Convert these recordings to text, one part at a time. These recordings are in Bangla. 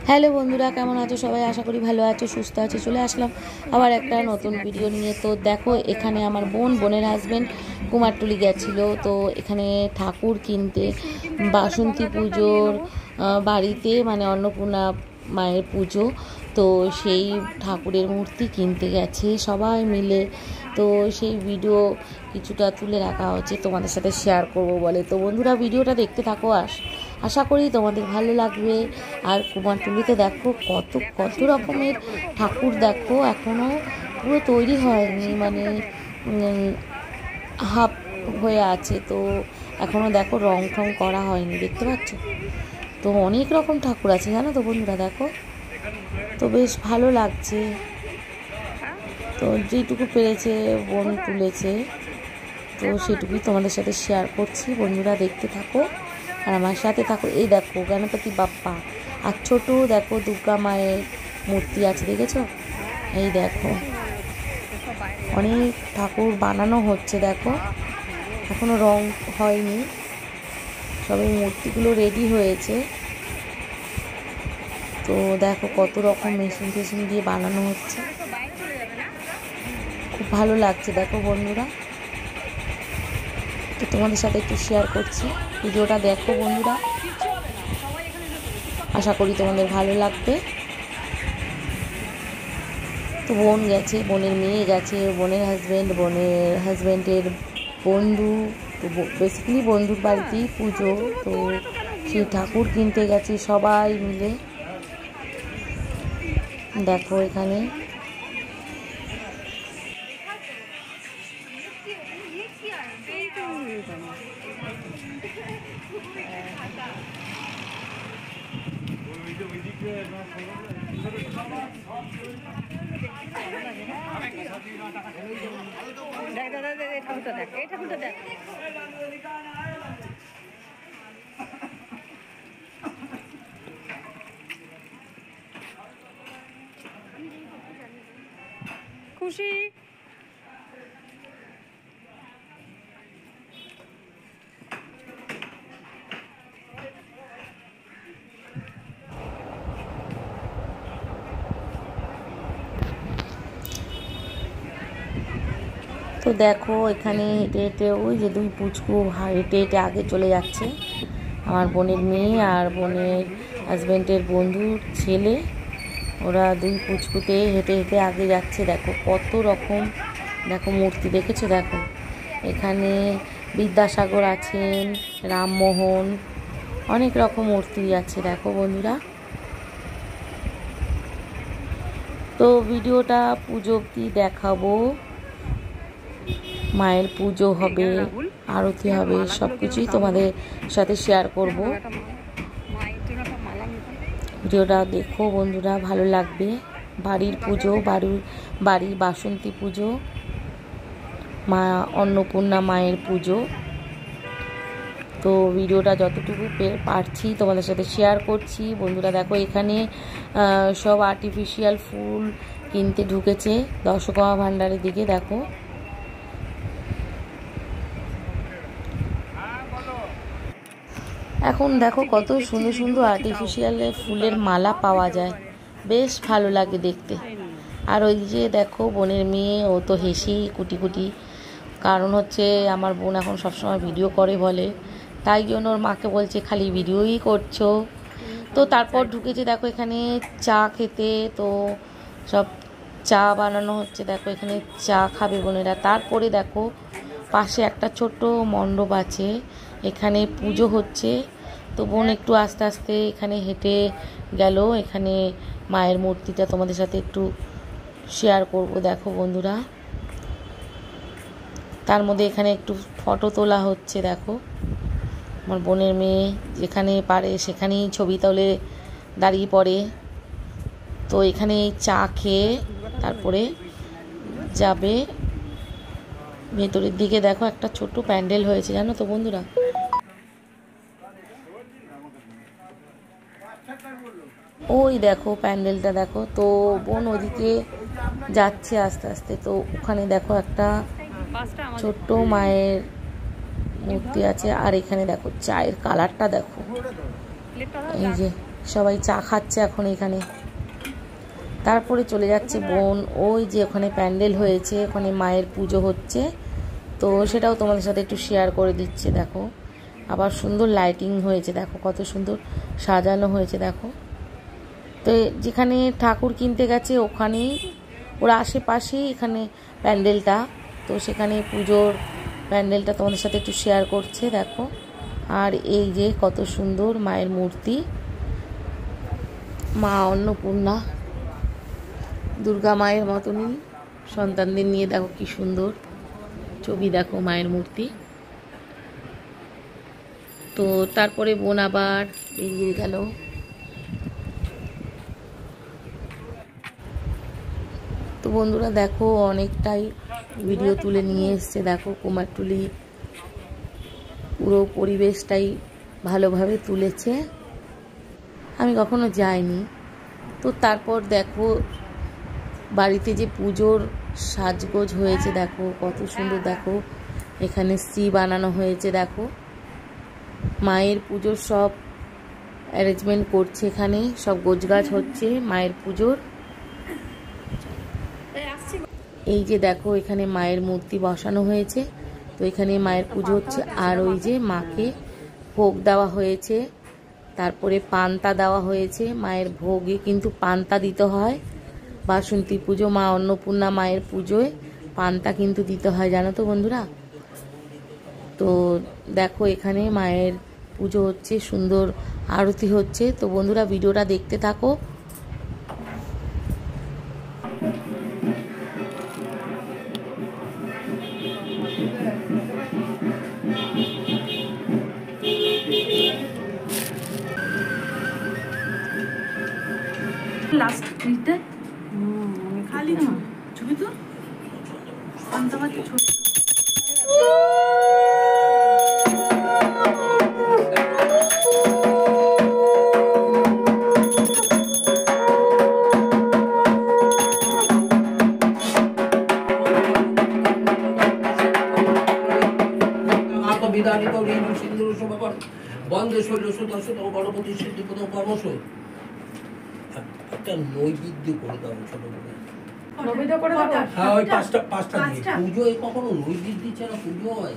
হ্যালো বন্ধুরা, কেমন আছো সবাই? আশা করি ভালো আছো, সুস্থ আছো। চলে আসলাম আবার একটা নতুন ভিডিও নিয়ে। তো দেখো, এখানে আমার বোনের হাজব্যান্ড কুমারটুলি গেছিলো। তো এখানে ঠাকুর কিনতে, বাসন্তী পুজোর বাড়িতে মানে অন্নপূর্ণা মায়ের পুজো, তো সেই ঠাকুরের মূর্তি কিনতে গেছে সবাই মিলে। তো সেই ভিডিও কিছুটা তুলে রাখা হচ্ছে, তোমাদের সাথে শেয়ার করব বলে। তো বন্ধুরা, ভিডিওটা দেখতে থাকো, আশা করি তোমাদের ভালো লাগবে। আর কুমারটুলিতে দেখো কত কত রকমের ঠাকুর, দেখো এখনও পুরো তৈরি হয়নি, মানে হাফ হয়ে আছে। তো এখনও দেখো রং টং করা হয়নি, দেখতে পাচ্ছ? তো অনেক রকম ঠাকুর আছে জানো তো বন্ধুরা, দেখো তো বেশ ভালো লাগছে। তো যেটুকু পেরেছে বোন তুলেছে, তো সেটুকুই তোমাদের সাথে শেয়ার করছি। বন্ধুরা দেখতে থাকো আর আমার সাথে থাকো। এই দেখো গণপতি বাপ্পা, আর ছোটো দেখো দুর্গা মায়ের মূর্তি আছে, দেখেছো? এই দেখো অনেক ঠাকুর বানানো হচ্ছে, দেখো এখনো রং হয়নি, সবে মূর্তিগুলো রেডি হয়েছে। তো দেখো কত রকম মেশিন টেশিন দিয়ে বানানো হচ্ছে, খুব ভালো লাগছে দেখো বন্ধুরা। তো তোমাদের সাথে একটু শেয়ার করছি, ভিডিওটা দেখো বন্ধুরা, আশা করি তোমাদের ভালো লাগবে। তো বোন গেছে, বোনের মেয়ে গেছে, বোনের হাজব্যান্ডের বন্ধু, তো বেসিক্যালি বন্ধুর বাড়িতেই পুজো। তো সেই ঠাকুর কিনতে গেছে সবাই মিলে, দেখো এখানে খুশি তো দেখো এখানে হেঁটে হেঁটে ওই যে দুই পুচকু হেঁটে হেঁটে আগে চলে যাচ্ছে, আমার বোনের মেয়ে আর বোনের হাজব্যান্ডের বন্ধুর ছেলে, ওরা দুই পুচকুতে হেঁটে হেঁটে আগে যাচ্ছে। দেখো কত রকম, দেখো মূর্তি দেখেছো? দেখো এখানে বিদ্যাসাগর আছেন, রামমোহন, অনেক রকম মূর্তি আছে দেখো বন্ধুরা। তো ভিডিওটা পুজো অবধি দেখাবো, মায়ের পুজো হবে, আরতি হবে, সব কিছুই তোমাদের সাথে শেয়ার করব। ভিডিওটা দেখো বন্ধুরা, ভালো লাগবে। বাড়ির পুজো, বাড়ির বাসন্তী পুজো, মা অন্নপূর্ণা মায়ের পুজো। তো ভিডিওটা যতটুকু পারছি তোমাদের সাথে শেয়ার করছি। বন্ধুরা দেখো এখানে সব আর্টিফিশিয়াল ফুল কিনতে ঢুকেছে দশকর্মা ভাণ্ডারের দিকে। দেখো এখন দেখো কত সুন্দর সুন্দর আর্টিফিশিয়াল ফুলের মালা পাওয়া যায়, বেশ ভালো লাগে দেখতে। আর ওই যে দেখো বোনের মেয়ে, ও তো হেসেই কুটি কুটি, কারণ হচ্ছে আমার বোন এখন সবসময় ভিডিও করে বলে, তাই জন্য ওর মাকে বলছে খালি ভিডিওই করছো। তো তারপর ঢুকেছে দেখো এখানে চা খেতে, তো সব চা বানানো হচ্ছে, দেখো এখানে চা খাবে বোনেরা। তারপরে দেখো পাশে একটা ছোট্ট মণ্ডপ আছে, এখানে পুজো হচ্ছে। তো বোন একটু আস্তে আস্তে এখানে হেঁটে গেল, এখানে মায়ের মূর্তিটা তোমাদের সাথে একটু শেয়ার করব দেখো বন্ধুরা। তার মধ্যে এখানে একটু ফটো তোলা হচ্ছে, দেখো আমার বোনের মেয়ে যেখানে পারে সেখানেই ছবি তোলে, দাঁড়িয়ে পড়ে। তো এখানে চা খেয়ে তারপরে যাবে ভেতরের দিকে। দেখো একটা ছোট্ট প্যান্ডেল হয়েছে জানো তো বন্ধুরা, ওই দেখো প্যান্ডেলটা দেখো। তো বোন ওদিকে যাচ্ছে আস্তে আস্তে। তো ওখানে দেখো একটা ছোট্ট মায়ের মূর্তি আছে, আর এখানে দেখো চায়ের কালারটা দেখো, এই যে সবাই চা খাচ্ছে এখন এখানে। তারপরে চলে যাচ্ছে বোন ওই যে ওখানে প্যান্ডেল হয়েছে, ওখানে মায়ের পুজো হচ্ছে, তো সেটাও তোমাদের সাথে একটু শেয়ার করে দিচ্ছে। দেখো আবার সুন্দর লাইটিং হয়েছে, দেখো কত সুন্দর সাজানো হয়েছে। দেখো তো যেখানে ঠাকুর কিনতে গেছে ওখানেই ওর আশেপাশেই এখানে প্যান্ডেলটা, তো সেখানে পুজোর প্যান্ডেলটা তোমাদের সাথে একটু শেয়ার করছে। দেখো আর এই যে কত সুন্দর মায়ের মূর্তি, মা অন্নপূর্ণা দুর্গা মায়ের মতনই সন্তানদের নিয়ে দেখো কি সুন্দর ছবি, দেখো মায়ের মূর্তি। তো তারপরে বোন আবার বেরিয়ে গেল। তো বন্ধুরা দেখো অনেকটাই ভিডিও তুলে নিয়ে এসছে, দেখো কুমারটুলি পুরো পরিবেশটাই ভালোভাবে তুলেছে, আমি কখনো যাইনি। তো তারপর দেখো বাড়িতে যে পুজোর সাজগোজ হয়েছে, দেখো কত সুন্দর, দেখো এখানে শ্রী বানানো হয়েছে, দেখো মায়ের পুজোর সব অ্যারেঞ্জমেন্ট করছে, এখানে সব গোছগাছ হচ্ছে মায়ের পুজোর। এই যে দেখো এখানে মায়ের মূর্তি বসানো হয়েছে, তো এখানে মায়ের পুজো হচ্ছে। আর ওই যে মাকে ভোগ দেওয়া হয়েছে, তারপরে পান্তা দেওয়া হয়েছে। মায়ের ভোগে কিন্তু পান্তা দিতে হয়, বাসন্তী পুজো মা অন্নপূর্ণা মায়ের পুজোয় পান্তা কিন্তু দিতে হয়, জানো তো বন্ধুরা। তো দেখো এখানে মায়ের পুজো হচ্ছে, সুন্দর আরতি হচ্ছে। তো বন্ধুরা ভিডিওটা দেখতে থাকো। লাস্ট মিনিটে খালি না ছবি তো পান্তাভাতে ছোট বিধানিত ঋণ সিন্ধুর শোভাকর বন্ধে শৈল সুদর্শন ও গণপতি সিদ্ধিপদ কর্মস একটা নৈবেদ্য করে দাও ছোট করে। হ্যাঁ ওই পাঁচটা দিয়ে পুজো কখনো নৈবেদ্য ছাড়া পুজো হয়?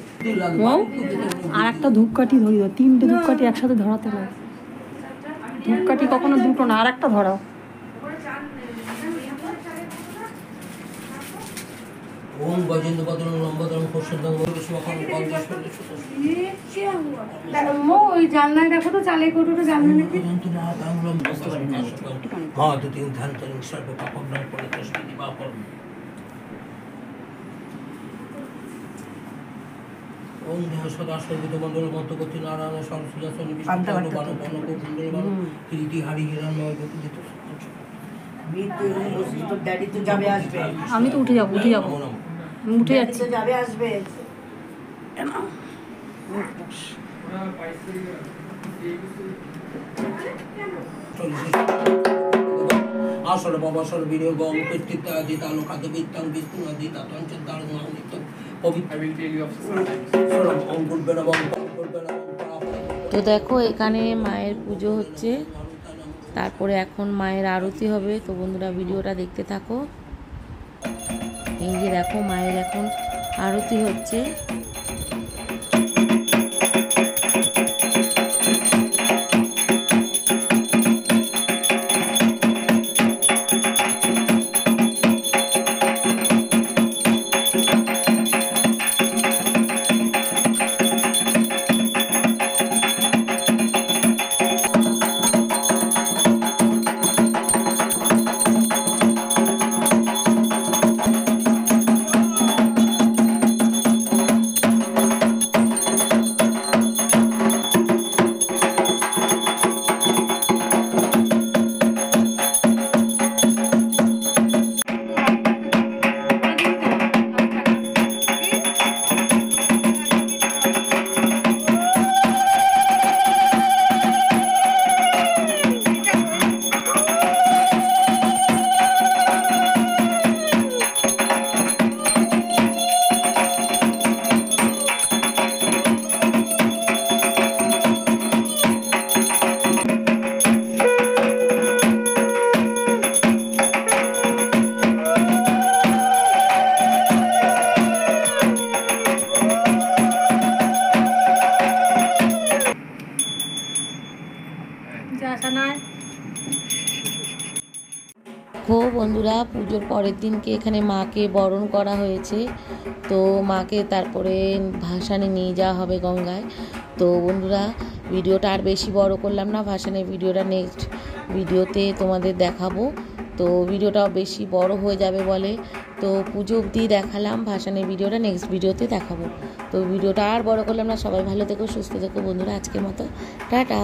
আর একটা ধূপকাঠি ধরি, তিনটে ধূপকাঠি একসাথে ধরাতে হয়। ধূপকাঠি কখনো দুটো না, আর একটা ধরাও। ওম গজেন্দ্র বদন লম্বদন খোসদন শোভাকর বন্ধে শৈল সুদর্শন ওই জানলায় দেখো তো, চালে কোটোটা জানলা নাকি মা দুটি ধ্যান সর্ব পাপম নাম করে কৃষ্ণ দিবাকর ওম দেহ সদা সর্বিত মন্ডল মন্তগতি নারায়ণ সরস্বতী নিবিষ্ট বানো বনক কুণ্ডল বানো কীর্তি হারি হিরণ্ময় গতিত। আমি তো উঠে যাবো, উঠে যাচ্ছি। আসর বাবা সর বীর্য গম কৃত্তিক আদি তালু খাদ্য বিত্তাং বিষ্ণু আদি তাতঞ্চন তার নামিত পবিত্র অঙ্কুর বেড়াবং তো দেখো এখানে মায়ের পুজো হচ্ছে, তারপরে এখন মায়ের আরতি হবে। তো বন্ধুরা ভিডিওটা দেখতে থাকো। এই যে দেখো মায়ের এখন আরতি হচ্ছে। বন্ধুরা পুজোর পরের দিনকে এখানে মাকে বরণ করা হয়েছে, তো মাকে তারপরে ভাসানে নিয়ে যাওয়া হবে গঙ্গায়। তো বন্ধুরা ভিডিওটা আর বেশি বড় করলাম না, ভাসানের ভিডিওটা নেক্সট ভিডিওতে তোমাদের দেখাবো। তো ভিডিওটাও বেশি বড় হয়ে যাবে বলে তো পুজো অবধি দেখালাম, ভাসানের ভিডিওটা নেক্সট ভিডিওতে দেখাবো। তো ভিডিওটা আর বড় করলাম না, সবাই ভালো থেকো, সুস্থ থেকো বন্ধুরা, আজকের মতো টাটা।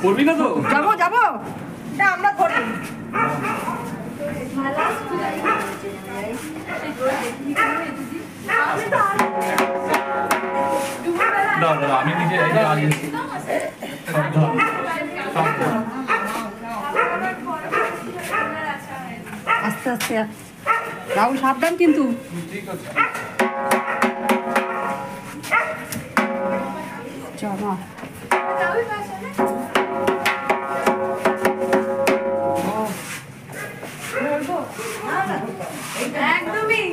করবি না তো? যাবো যাবো না, আমরা ধরি আমি নিজে আস্তে আস্তে রাহুল, সাবধান কিন্তু। ঠিক আছে। চলো একদমই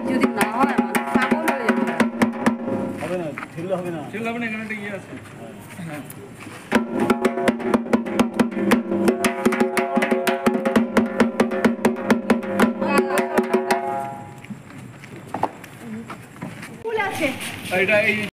যদি না হয় পাগল হয়ে যাবে। হবে না, ঠেললে হবে না, এখানে একটা ইয়ে আছে। ফুল আছে। এটা এই